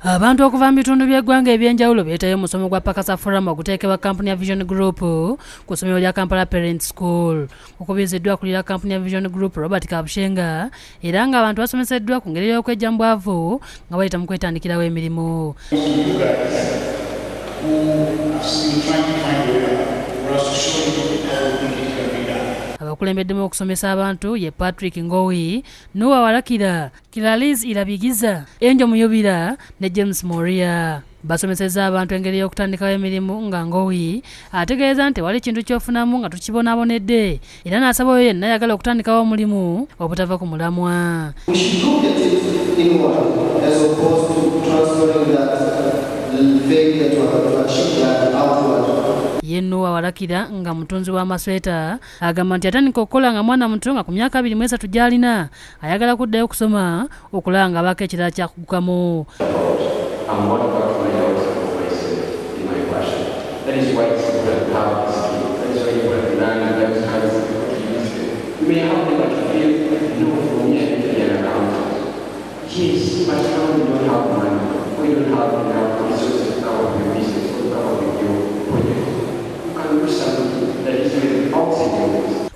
Abantu okuva mu bitundu by'eggwanga ebyenjawulo beetayo omusomo gwa Pakasa Forum oguteekebwa kampuni ya Vision Group ku ssomero lya Kampala Parent School. Bakubiriziddwa Akulira kampuni ya Vision Group Robert Kabushenga era nga abantu basomeseddwa ku ngeri y'okwejja mu bwavu nga bayita mu kwetandikirawo emirimu. Abakulembeddemu okusomesa abantu ye Patrick Ngowi, Noah Walakira, Kilaliz Irabigiza, Ange Muyubira ne James Moria. Basomesezza abantu engeri y'okutandikawo emirimu nga Ngowi ategeeza nti wali kintu ky'ofunamu nga tukibonaabonedde era n'asaba oyo yenna ayagala okutandikawo omulimu obutava ku mulamwa. Ye Noah Walakira nga mutunzi w'amasweta agamba nti atandika okukola nga mwana muto nga ku myaka 23 gy'alina ayagala kuddayo okusoma okulaba nga abaako ekirala kyakugukamu.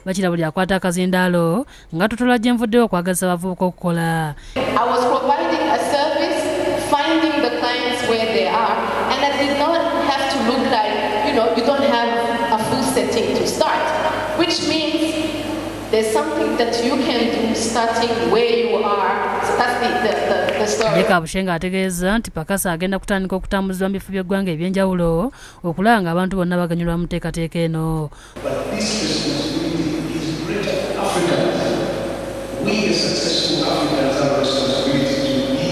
Bakira buli akwata akazindaalo nga tutola gye nvuddeyo okwagazisa abavubuka okukola. I was providing a service, finding the clients where they are, and I did not have to look like, you don't have a full setting to start, which means there's something that you can do starting where you are. So that's the story. Kabushenga ategeeza nti Pakasa agenda kutandika okutambuzibwa mu bifo by'eggwanga ebyenjawulo okulaba nga abantu bonna baganyulwa mu nteekateeka eno. We as successful Africans have a responsibility to be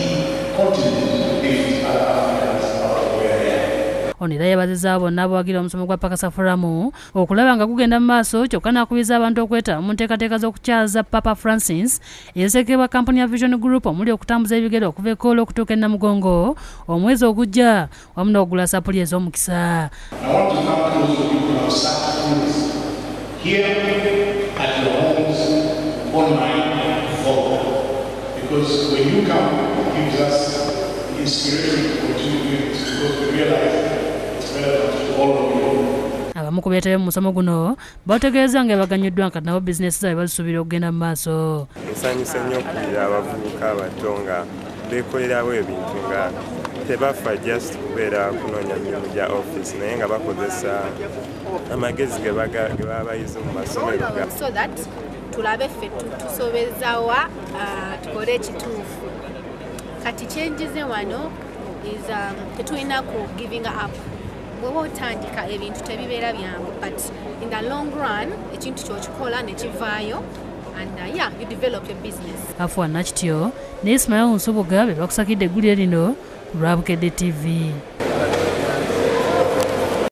continent to lift other Africans out of where they are. Ono era yabazizza bonna abawagira omusomo gwa Pakasa Forum okulaba nga gugenda mu maaso kyokka n'akubiriza abantu okwetaba mu nteekateeka z'okukyaza Papa Francis eyasekebwa kampuni ya Vision Group omuli okutambuza ebigere okuva e Koolo okutuuka e Namugongo omwezi ogujja wamu n'okugula sapuli ez'omukisa. I want to thank those people who have sat here at your homes online. Because when you come, it gives us inspiration to continue doing this because we realize it's relevant to all of you. Abamu ku beetayo mu musomo guno bategeeza nga baganyuddwa nti nabo bizinesi zaabwe bazisuubira okugenda mu maaso. Nsanyuse nnyo okuwulira abavubuka abato nga beekolerawo ebintu nga tebafa just kubeera kunoonya mirimu gya office naye nga bakozesa amagezi ge baba bayize mu masomero. Tulabe ffe tusobezzawa tukole ekituufu kati kyenjize wano is tetulina ku giving up. Bw'oba otandika ebintu tebibeera byangu but in the long run ekintu ky'okikola ne kivaayo and you develop your business. Afuwa Nakityo ne Ismail Nsubuga be bakusakidde eggulire lino ku lwa Bukedde TV.